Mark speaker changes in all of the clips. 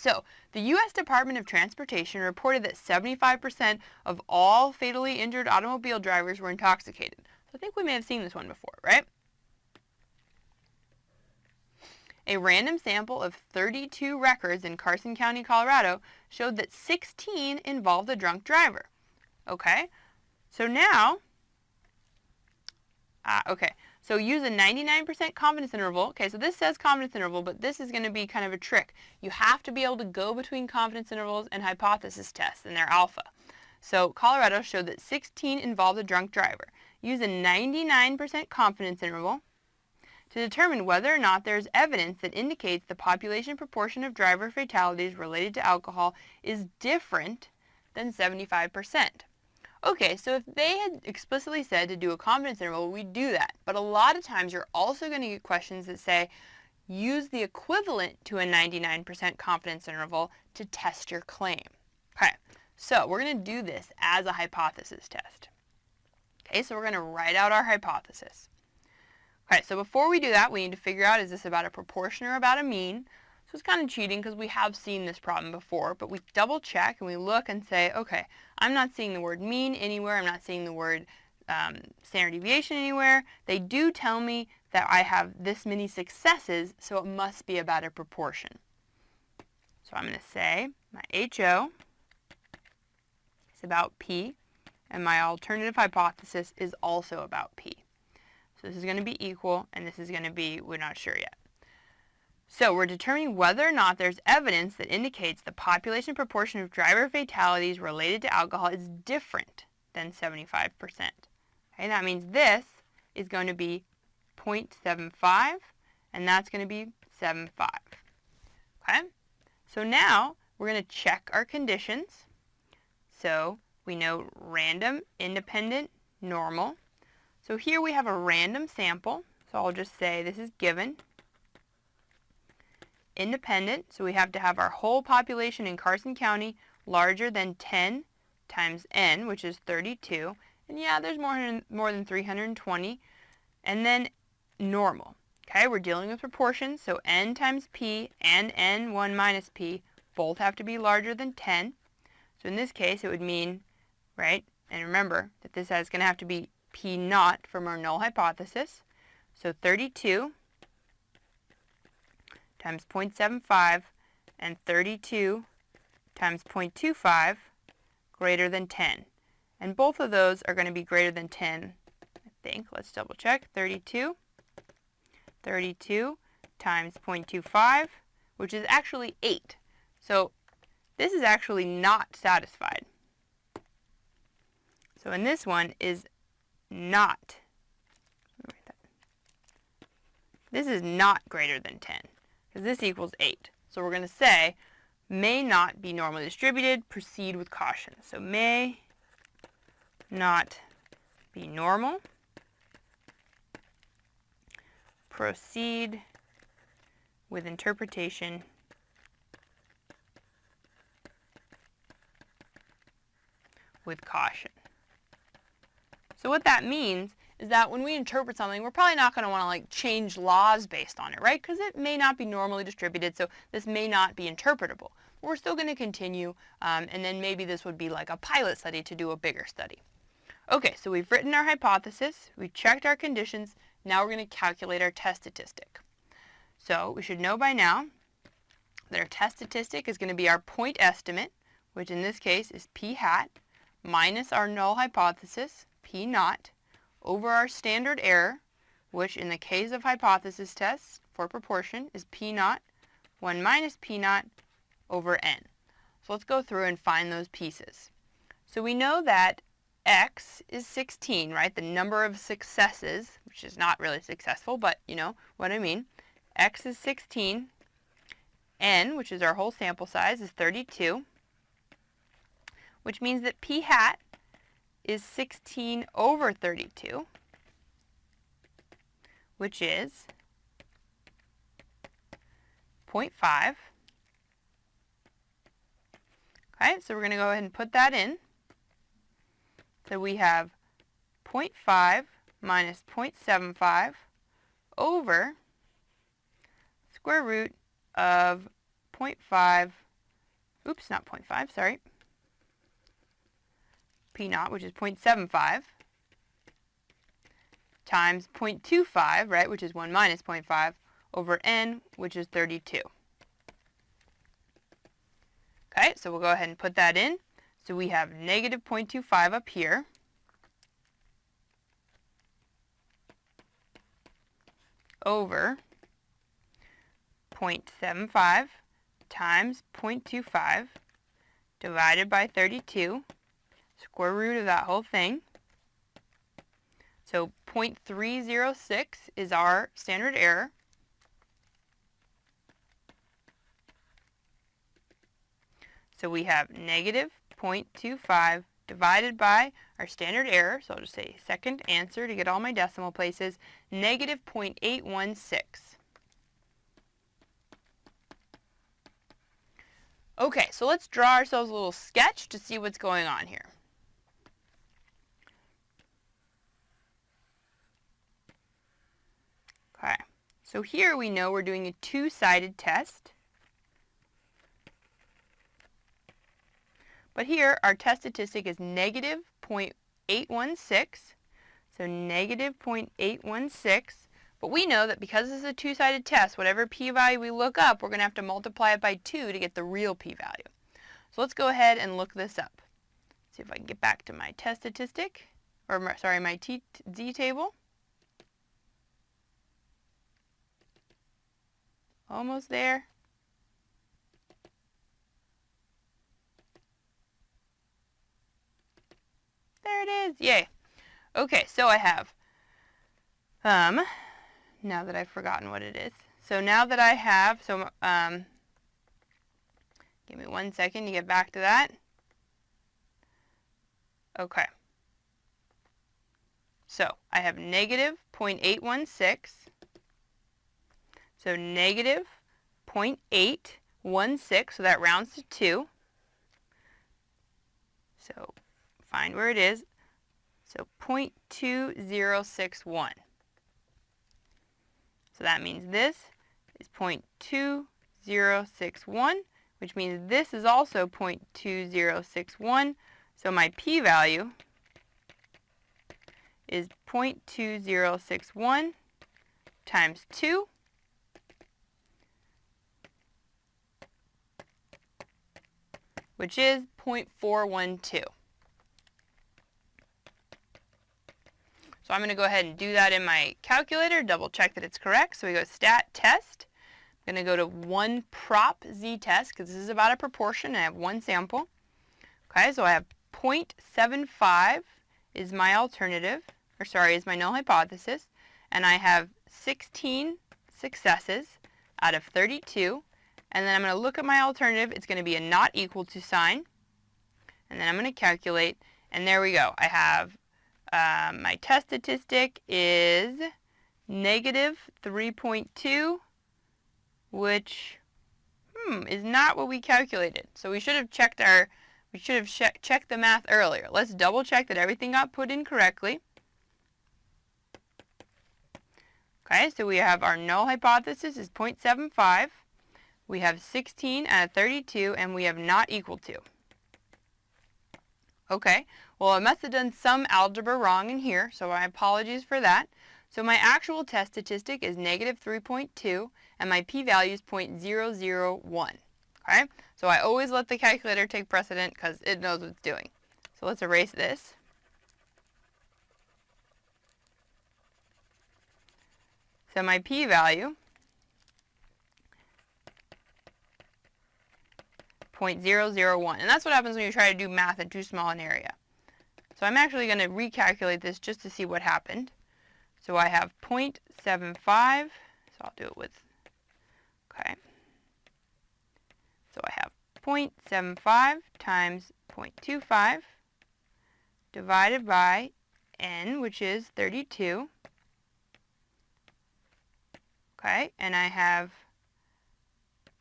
Speaker 1: So, the U.S. Department of Transportation reported that 75% of all fatally injured automobile drivers were intoxicated. So I think we may have seen this one before, right? A random sample of 32 records in Carson County, Colorado showed that 16 involved a drunk driver. Okay, so now, so use a 99% confidence interval. Okay, so this says confidence interval, but this is going to be kind of a trick. You have to be able to go between confidence intervals and hypothesis tests, and they're alpha. So Colorado showed that 16 involved a drunk driver. Use a 99% confidence interval to determine whether or not there is evidence that indicates the population proportion of driver fatalities related to alcohol is different than 75%. Okay, so if they had explicitly said to do a confidence interval, we'd do that. But a lot of times you're also going to get questions that say, use the equivalent to a 99% confidence interval to test your claim. Okay, so we're going to do this as a hypothesis test. Okay, so we're going to write out our hypothesis. Okay, so before we do that, we need to figure out, is this about a proportion or about a mean? So it's kind of cheating because we have seen this problem before, but we double check and we look and say, okay, I'm not seeing the word mean anywhere. I'm not seeing the word standard deviation anywhere. They do tell me that I have this many successes, so it must be about a proportion. So I'm going to say my HO is about P, and my alternative hypothesis is also about P. So this is going to be equal, and this is going to be, we're not sure yet. So we're determining whether or not there's evidence that indicates the population proportion of driver fatalities related to alcohol is different than 75%. Okay, that means this is going to be 0.75, and that's going to be 0.75. Okay, so now we're going to check our conditions. So we know random, independent, normal. So here we have a random sample, so I'll just say this is given. Independent, so we have to have our whole population in Carson County larger than 10 times n, which is 32. And yeah, there's more than 320. And then normal. Okay, we're dealing with proportions, so n times p and n1 minus p both have to be larger than 10. So in this case, it would mean, right, and remember that this is going to have to be P naught from our null hypothesis. So 32 times 0.75 and 32 times 0.25 greater than 10. And both of those are going to be greater than 10, I think. Let's double check. 32 times 0.25, which is actually 8. So this is actually not satisfied. So in this one is not, this is not greater than 10, because this equals 8. So we're going to say, may not be normally distributed, proceed with caution. So may not be normal, proceed with interpretation with caution. So what that means is that when we interpret something, we're probably not going to want to change laws based on it, right? Because it may not be normally distributed, so this may not be interpretable. But we're still going to continue, and then maybe this would be like a pilot study to do a bigger study. Okay, so we've written our hypothesis, we've checked our conditions, now we're going to calculate our test statistic. So we should know by now that our test statistic is going to be our point estimate, which in this case is p hat, minus our null hypothesis, p naught, over our standard error, which in the case of hypothesis tests for proportion is p naught, 1 minus p naught over n. So let's go through and find those pieces. So we know that x is 16, right? The number of successes, which is not really successful, but you know what I mean. X is 16. N, which is our whole sample size, is 32, which means that p hat is 16 over 32, which is 0.5. Okay, so we're going to go ahead and put that in. So we have 0.5 minus 0.75 over square root of 0.5 oops, not 0.5, sorry, P naught, which is 0.75, times 0.25, right, which is 1 minus 0.5, over n, which is 32. Okay, so we'll go ahead and put that in. So we have negative 0.25 up here, over 0.75 times 0.25 divided by 32, square root of that whole thing. So 0.306 is our standard error. So we have negative 0.25 divided by our standard error, so I'll just say second answer to get all my decimal places, negative 0.816. Okay, so let's draw ourselves a little sketch to see what's going on here. Okay, so here we know we're doing a two-sided test. But here, our test statistic is negative 0.816, so negative 0.816. But we know that because this is a two-sided test, whatever p-value we look up, we're going to have to multiply it by 2 to get the real p-value. So let's go ahead and look this up. See if I can get back to my test statistic, or sorry, my z table. Almost there. There it is. Yay. Okay, so I have, now that I've forgotten what it is. So now that I have, give me 1 second to get back to that. Okay. So I have negative 0.816. So negative 0.816, so that rounds to 2. So find where it is. So 0.2061. So that means this is 0.2061, which means this is also 0.2061. So my p-value is 0.2061 times 2. Which is 0.412. So I'm going to go ahead and do that in my calculator, double check that it's correct. So we go stat test. I'm going to go to 1 prop z test because this is about a proportion and I have 1 sample. Okay, so I have 0.75 is my alternative, or sorry, is my null hypothesis, and I have 16 successes out of 32. And then I'm going to look at my alternative. It's going to be a not equal to sign. And then I'm going to calculate. And there we go. I have my test statistic is negative 3.2, which is not what we calculated. So we should have checked checked the math earlier. Let's double check that everything got put in correctly. Okay, so we have our null hypothesis is 0.75. We have 16 out of 32, and we have not equal to. Okay, well, I must have done some algebra wrong in here, so my apologies for that. So my actual test statistic is negative 3.2, and my p-value is 0.001. Okay, so I always let the calculator take precedent because it knows what it's doing. So let's erase this. So my p-value 0.001, and that's what happens when you try to do math in too small an area. So I'm actually going to recalculate this just to see what happened. So I have 0.75, so I'll do it with, okay. So I have 0.75 times 0.25 divided by n, which is 32. Okay, and I have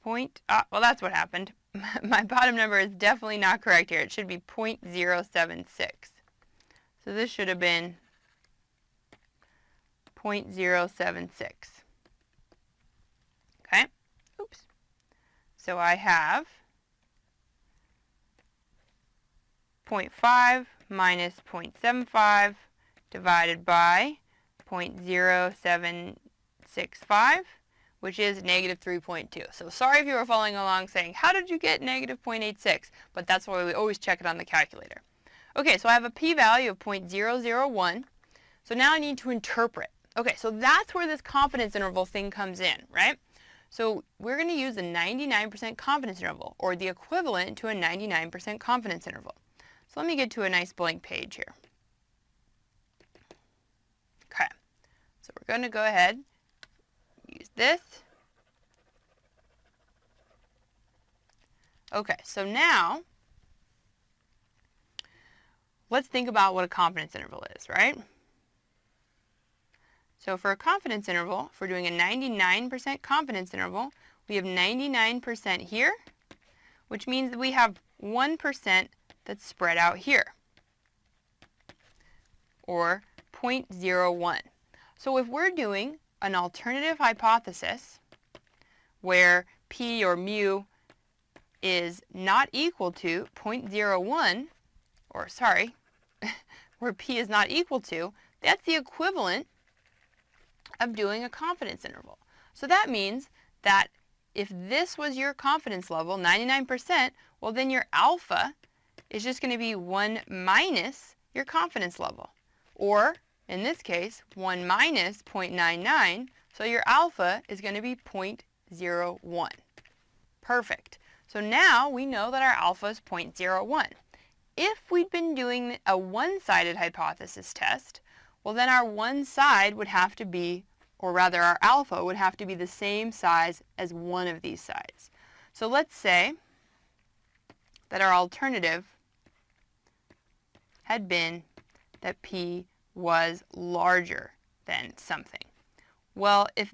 Speaker 1: well, that's what happened. My bottom number is definitely not correct here. It should be 0.076. So this should have been 0.076. Okay, oops. So I have 0.5 minus 0.75 divided by 0.0765, which is negative 3.2. So sorry if you were following along saying, how did you get negative 0.86? But that's why we always check it on the calculator. Okay, so I have a p-value of 0.001. So now I need to interpret. Okay, so that's where this confidence interval thing comes in, right? So we're going to use a 99% confidence interval, or the equivalent to a 99% confidence interval. So let me get to a nice blank page here. Okay, so we're going to go ahead, use this. Okay, so now let's think about what a confidence interval is, right? So for a confidence interval, if we're doing a 99% confidence interval, we have 99% here, which means that we have 1% that's spread out here, or 0.01. So if we're doing an alternative hypothesis where p or mu is not equal to 0.01, or sorry, where p is not equal to, that's the equivalent of doing a confidence interval. So that means that if this was your confidence level, 99%, well then your alpha is just going to be 1 minus your confidence level. Or, in this case, 1 minus 0.99, so your alpha is going to be 0.01. Perfect. So now we know that our alpha is 0.01. If we'd been doing a one-sided hypothesis test, well then our one side would have to be, or rather our alpha would have to be the same size as one of these sides. So let's say that our alternative had been that p was larger than something. Well, if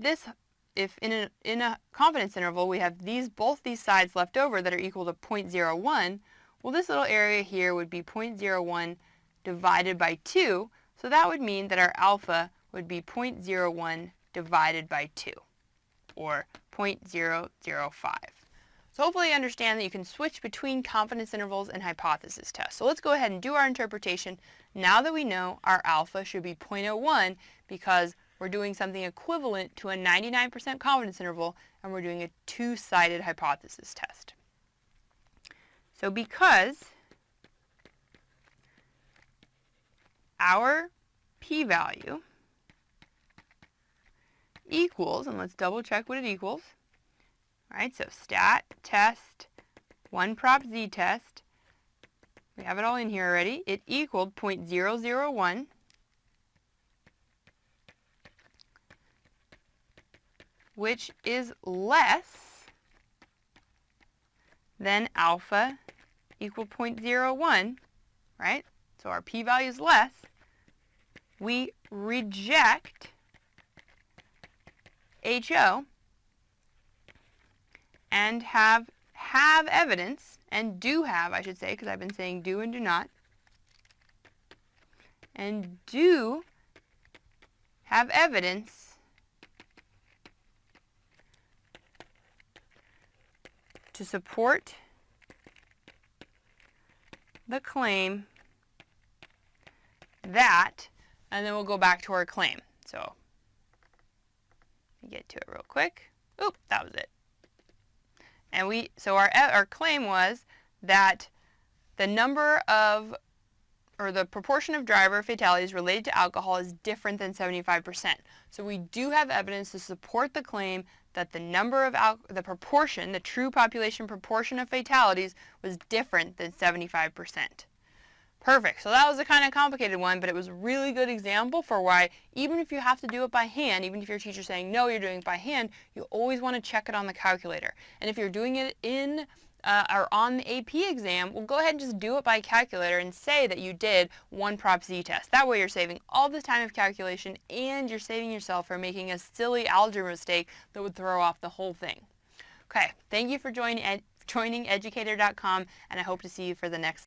Speaker 1: in a confidence interval we have both these sides left over that are equal to 0.01, well this little area here would be 0.01 divided by 2, so that would mean that our alpha would be 0.01 divided by 2, or 0.005. So hopefully you understand that you can switch between confidence intervals and hypothesis tests. So let's go ahead and do our interpretation now that we know our alpha should be 0.01 because we're doing something equivalent to a 99% confidence interval and we're doing a two-sided hypothesis test. So because our p-value equals, and let's double check what it equals. All right, so stat, test, 1 prop z test, we have it all in here already. It equaled 0.001, which is less than alpha equal 0.01, right? So our p-value is less. We reject HO and have evidence, and do have, I should say, because I've been saying do and do not, and do have evidence to support the claim that, and then we'll go back to our claim. So let me get to it real quick. Oop, that was it. And so our claim was that the number of, or the proportion of driver fatalities related to alcohol is different than 75%. So we do have evidence to support the claim that the number of the proportion, the true population proportion of fatalities was different than 75%. Perfect. So that was a kind of complicated one, but it was a really good example for why even if you have to do it by hand, even if your teacher's saying no, you're doing it by hand, you always want to check it on the calculator. And if you're doing it in or on the AP exam, well, go ahead and just do it by calculator and say that you did 1 prop z test. That way you're saving all the time of calculation and you're saving yourself from making a silly algebra mistake that would throw off the whole thing. Okay, thank you for joining Educator.com, and I hope to see you for the next